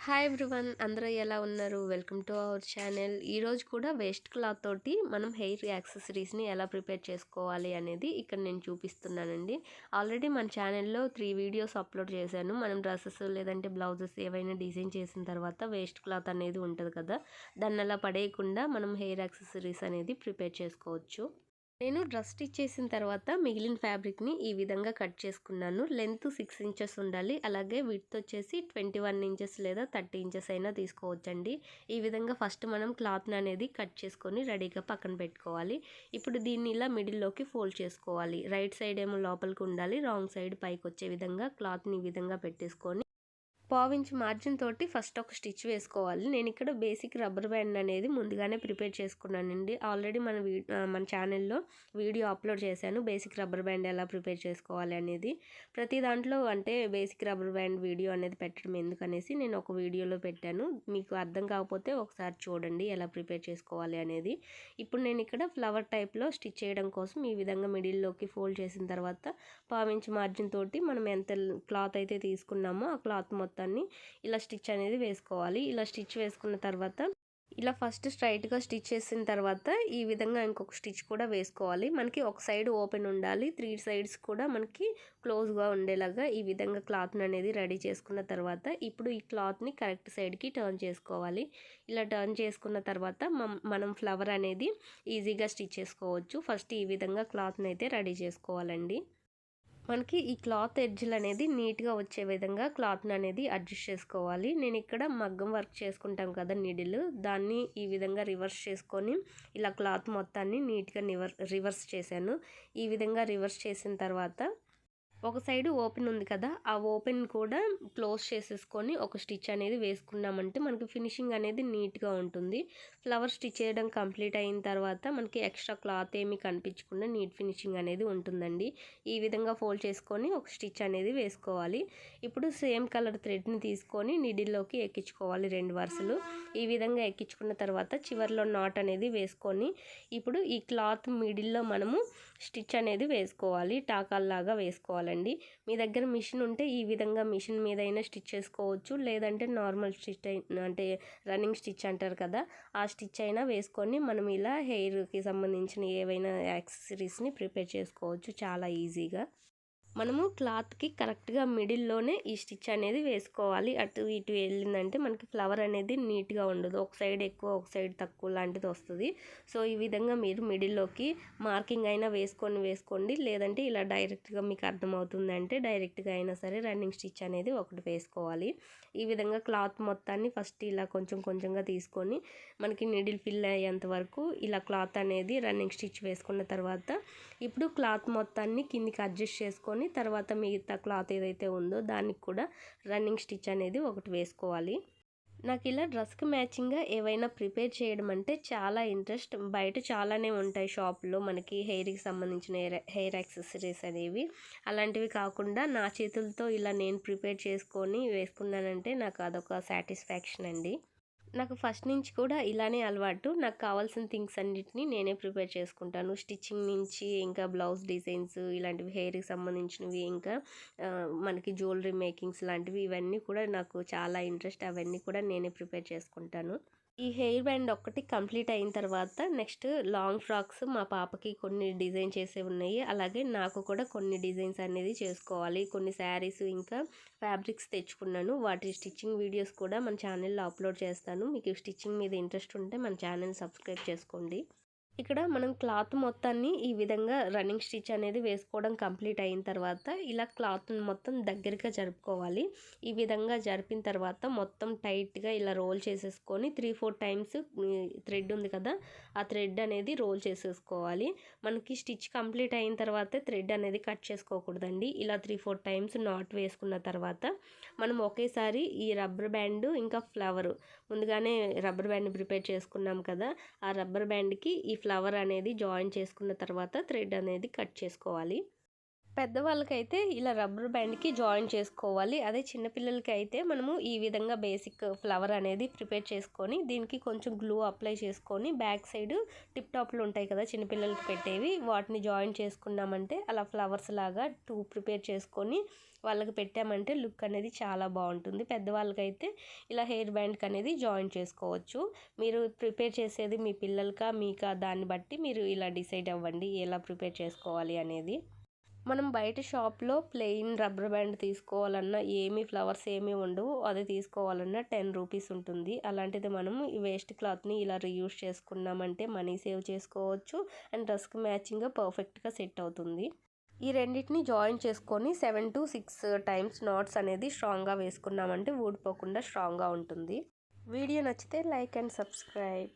Hi everyone, అందరూ ఎలా ఉన్నారు? Welcome to our channel. ఈరోజు కూడా వేస్ట్ క్లాత్ తోటి మనం హెయిర్ యాక్సెసరీస్ని ఎలా ప్రిపేర్ చేసుకోవాలి అనేది ఇక్కడ నేను చూపిస్తున్నానండి. ఆల్రెడీ మన ఛానల్లో 3 వీడియోస్ అప్లోడ్ చేశాను. మనం డ్రెస్సెస్ లేదంటే బ్లౌజెస్ ఏవైనా డిజైన్ చేసిన తర్వాత వేస్ట్ క్లాత్ అనేది ఉంటుంది కదా, దాన్ని అలా పడేయకుండా మనం హెయిర్ యాక్సెసరీస్ అనేది ప్రిపేర్ చేసుకోవచ్చు. నేను డ్రెస్ స్టిచ్ చేసిన తర్వాత మిగిలిన ఫ్యాబ్రిక్ని ఈ విధంగా కట్ చేసుకున్నాను. లెంత్ 6 ఇంచెస్ ఉండాలి. అలాగే విడ్త్ వచ్చేసి 21 ఇంచెస్ లేదా 30 ఇంచెస్ అయినా తీసుకోవచ్చండి. ఈ విధంగా ఫస్ట్ మనం క్లాత్ని అనేది కట్ చేసుకొని రెడీగా పక్కన పెట్టుకోవాలి. ఇప్పుడు దీన్ని ఇలా మిడిల్లోకి ఫోల్డ్ చేసుకోవాలి. రైట్ సైడ్ ఏమో లోపలికి ఉండాలి, రాంగ్ సైడ్ పైకి వచ్చే విధంగా క్లాత్ని ఈ విధంగా పెట్టేసుకొని పావించి మార్జిన్ తోటి ఫస్ట్ ఒక స్టిచ్ వేసుకోవాలి. నేను ఇక్కడ బేసిక్ రబ్బర్ బ్యాండ్ అనేది ముందుగానే ప్రిపేర్ చేసుకున్నానండి. ఆల్రెడీ మన ఛానల్లో వీడియో అప్లోడ్ చేశాను, బేసిక్ రబ్బర్ బ్యాండ్ ఎలా ప్రిపేర్ చేసుకోవాలి అనేది. ప్రతి దాంట్లో అంటే బేసిక్ రబ్బర్ బ్యాండ్ వీడియో అనేది పెట్టడం ఎందుకనేసి నేను ఒక వీడియోలో పెట్టాను. మీకు అర్థం కాకపోతే ఒకసారి చూడండి ఎలా ప్రిపేర్ చేసుకోవాలి అనేది. ఇప్పుడు నేను ఇక్కడ ఫ్లవర్ టైప్లో స్టిచ్ చేయడం కోసం ఈ విధంగా మిడిల్లోకి ఫోల్డ్ చేసిన తర్వాత పావించి మార్జిన్ తోటి మనం ఎంత క్లాత్ అయితే తీసుకున్నామో ఆ క్లాత్ మొత్తాన్ని ఇలా స్టిచ్ అనేది వేసుకోవాలి. ఇలా స్టిచ్ వేసుకున్న తర్వాత ఇలా ఫస్ట్ స్ట్రైట్గా స్టిచ్ చేసిన తర్వాత ఈ విధంగా ఇంకొక స్టిచ్ కూడా వేసుకోవాలి. మనకి ఒక సైడ్ ఓపెన్ ఉండాలి, 3 సైడ్స్ కూడా మనకి క్లోజ్గా ఉండేలాగా ఈ విధంగా క్లాత్ని అనేది రెడీ చేసుకున్న తర్వాత ఇప్పుడు ఈ క్లాత్ని కరెక్ట్ సైడ్కి టర్న్ చేసుకోవాలి. ఇలా టర్న్ చేసుకున్న తర్వాత మనం ఫ్లవర్ అనేది ఈజీగా స్టిచ్ చేసుకోవచ్చు. ఫస్ట్ ఈ విధంగా క్లాత్ని అయితే రెడీ చేసుకోవాలండి. మనకి ఈ క్లాత్ ఎడ్జ్లు అనేది నీట్గా వచ్చే విధంగా క్లాత్ని అనేది అడ్జస్ట్ చేసుకోవాలి. నేను ఇక్కడ మగ్గం వర్క్ చేసుకుంటాం కదా నీడిల్, దాన్ని ఈ విధంగా రివర్స్ చేసుకొని ఇలా క్లాత్ మొత్తాన్ని నీట్గా రివర్స్ చేశాను. ఈ విధంగా రివర్స్ చేసిన తర్వాత ఒక సైడ్ ఓపెన్ ఉంది కదా, ఆ ఓపెన్ కూడా క్లోజ్ చేసేసుకొని ఒక స్టిచ్ అనేది వేసుకున్నామంటే మనకి ఫినిషింగ్ అనేది నీట్గా ఉంటుంది. ఫ్లవర్ స్టిచ్ చేయడం కంప్లీట్ అయిన తర్వాత మనకి ఎక్స్ట్రా క్లాత్ ఏమీ కనిపించకుండా నీట్ ఫినిషింగ్ అనేది ఉంటుందండి. ఈ విధంగా ఫోల్డ్ చేసుకొని ఒక స్టిచ్ అనేది వేసుకోవాలి. ఇప్పుడు సేమ్ కలర్ థ్రెడ్ని తీసుకొని నిడిల్లోకి ఎక్కించుకోవాలి 2 వరుసలు. ఈ విధంగా ఎక్కించుకున్న తర్వాత చివరిలో నాట్ అనేది వేసుకొని ఇప్పుడు ఈ క్లాత్ మిడిల్లో మనము స్టిచ్ అనేది వేసుకోవాలి. టాకాల్లాగా వేసుకోవాలండి. మీ దగ్గర మిషన్ ఉంటే ఈ విధంగా మిషన్ మీద అయినా స్టిచ్ చేసుకోవచ్చు, లేదంటే నార్మల్ స్టిచ్ అంటే రన్నింగ్ స్టిచ్ అంటారు కదా, ఆ స్టిచ్ అయినా వేసుకొని మనం ఇలా హెయిర్కి సంబంధించిన ఏవైనా యాక్సెసరీస్ని ప్రిపేర్ చేసుకోవచ్చు చాలా ఈజీగా. మనము క్లాత్కి కరెక్ట్గా మిడిల్లోనే ఈ స్టిచ్ అనేది వేసుకోవాలి. అటు ఇటు వెళ్ళిందంటే మనకి ఫ్లవర్ అనేది నీట్గా ఉండదు, ఒక సైడ్ ఎక్కువ ఒక సైడ్ తక్కువ లాంటిది వస్తుంది. సో ఈ విధంగా మీరు మిడిల్లోకి మార్కింగ్ అయినా వేసుకోండి, లేదంటే ఇలా డైరెక్ట్గా మీకు అర్థమవుతుందంటే డైరెక్ట్గా అయినా సరే రన్నింగ్ స్టిచ్ అనేది ఒకటి వేసుకోవాలి. ఈ విధంగా క్లాత్ మొత్తాన్ని ఫస్ట్ ఇలా కొంచెం కొంచెంగా తీసుకొని మనకి నీడిల్ ఫిల్ అయ్యేంత వరకు ఇలా క్లాత్ అనేది రన్నింగ్ స్టిచ్ వేసుకున్న తర్వాత ఇప్పుడు క్లాత్ మొత్తాన్ని కిందికి అడ్జస్ట్ చేసుకొని తర్వాత మిగతా క్లాత్ ఏదైతే ఉందో దానికి కూడా రన్నింగ్ స్టిచ్ అనేది ఒకటి వేసుకోవాలి. నాకు ఇలా డ్రెస్కి మ్యాచింగ్గా ఏవైనా ప్రిపేర్ చేయడం అంటే చాలా ఇంట్రెస్ట్. బయట చాలానే ఉంటాయి షాప్లో మనకి హెయిర్కి సంబంధించిన హెయిర్ యాక్సెసరీస్ అనేవి. అలాంటివి కాకుండా నా చేతులతో ఇలా నేను ప్రిపేర్ చేసుకొని వేసుకున్నానంటే నాకు అదొక సాటిస్ఫాక్షన్ అండి. నాకు ఫస్ట్ నుంచి కూడా ఇలానే అలవాటు. నాకు కావాల్సిన థింగ్స్ అన్నిటిని నేనే ప్రిపేర్ చేసుకుంటాను. స్టిచ్చింగ్ నుంచి ఇంకా బ్లౌజ్ డిజైన్స్ ఇలాంటివి హెయిర్‌కి సంబంధించినవి, ఇంకా మనకి జ్యువెలరీ మేకింగ్స్ లాంటివి ఇవన్నీ కూడా నాకు చాలా ఇంట్రెస్ట్. అవన్నీ కూడా నేనే ప్రిపేర్ చేసుకుంటాను. ఈ హెయిర్ బ్యాండ్ ఒక్కటి కంప్లీట్ అయిన తర్వాత నెక్స్ట్ లాంగ్ ఫ్రాక్స్ మా పాపకి కొన్ని డిజైన్ చేసేవి ఉన్నాయి. అలాగే నాకు కూడా కొన్ని డిజైన్స్ అనేది చేసుకోవాలి. కొన్ని శారీస్ ఇంకా ఫ్యాబ్రిక్స్ తెచ్చుకున్నాను. వాటి స్టిచ్చింగ్ వీడియోస్ కూడా మన ఛానల్లో అప్లోడ్ చేస్తాను. మీకు స్టిచ్చింగ్ మీద ఇంట్రెస్ట్ ఉంటే మన ఛానల్ సబ్స్క్రైబ్ చేసుకోండి. ఇక్కడ మనం క్లాత్ మొత్తాన్ని ఈ విధంగా రన్నింగ్ స్టిచ్ అనేది వేసుకోవడం కంప్లీట్ అయిన తర్వాత ఇలా క్లాత్ని మొత్తం దగ్గరగా జరుపుకోవాలి. ఈ విధంగా జరిపిన తర్వాత మొత్తం టైట్గా ఇలా రోల్ చేసేసుకొని 3-4 టైమ్స్ థ్రెడ్ ఉంది కదా, ఆ థ్రెడ్ అనేది రోల్ చేసేసుకోవాలి. మనకి స్టిచ్ కంప్లీట్ అయిన తర్వాతే థ్రెడ్ అనేది కట్ చేసుకోకూడదండి. ఇలా 3-4 టైమ్స్ నాట్ వేసుకున్న తర్వాత మనం ఒకేసారి ఈ రబ్బర్ బ్యాండ్ ఇంకా ఫ్లవర్ ముందుగానే రబ్బర్ బ్యాండ్ ప్రిపేర్ చేసుకున్నాం కదా, ఆ రబ్బర్ బ్యాండ్కి ఈ ఫ్లవర్ అనేది జాయిన్ చేసుకున్న తర్వాత థ్రెడ్ అనేది కట్ చేసుకోవాలి. పెద్దవాళ్ళకైతే ఇలా రబ్బర్ బ్యాండ్కి జాయిన్ చేసుకోవాలి. అదే చిన్నపిల్లలకి అయితే మనము ఈ విధంగా బేసిక్ ఫ్లవర్ అనేది ప్రిపేర్ చేసుకొని దీనికి కొంచెం గ్లూ అప్లై చేసుకొని బ్యాక్ సైడ్ టిప్ టాప్లు ఉంటాయి కదా చిన్నపిల్లలకి పెట్టేవి, వాటిని జాయిన్ చేసుకున్నామంటే అలా ఫ్లవర్స్ లాగా 2 ప్రిపేర్ చేసుకొని వాళ్ళకి పెట్టామంటే లుక్ అనేది చాలా బాగుంటుంది. పెద్దవాళ్ళకైతే ఇలా హెయిర్ బ్యాండ్కి అనేది జాయిన్ చేసుకోవచ్చు. మీరు ప్రిపేర్ చేసేది మీ పిల్లలకా మీకా దాన్ని బట్టి మీరు ఇలా డిసైడ్ అవ్వండి ఎలా ప్రిపేర్ చేసుకోవాలి అనేది. మనం బయట షాప్లో ప్లెయిన్ రబ్బర్ బ్యాండ్ తీసుకోవాలన్నా ఏమీ ఫ్లవర్స్ ఏమీ ఉండవు, అది తీసుకోవాలన్నా 10 రూపీస్ ఉంటుంది. అలాంటిది మనం ఈ వేస్ట్ క్లాత్ని ఇలా రీయూజ్ చేసుకున్నామంటే మనీ సేవ్ చేసుకోవచ్చు అండ్ డ్రెస్కి మ్యాచింగ్గా పర్ఫెక్ట్గా సెట్ అవుతుంది. ఈ రెండింటిని జాయిన్ చేసుకొని 7 to 6 టైమ్స్ నాట్స్ అనేది స్ట్రాంగ్గా వేసుకున్నామంటే ఊడిపోకుండా స్ట్రాంగ్గా ఉంటుంది. వీడియో నచ్చితే లైక్ అండ్ సబ్స్క్రైబ్.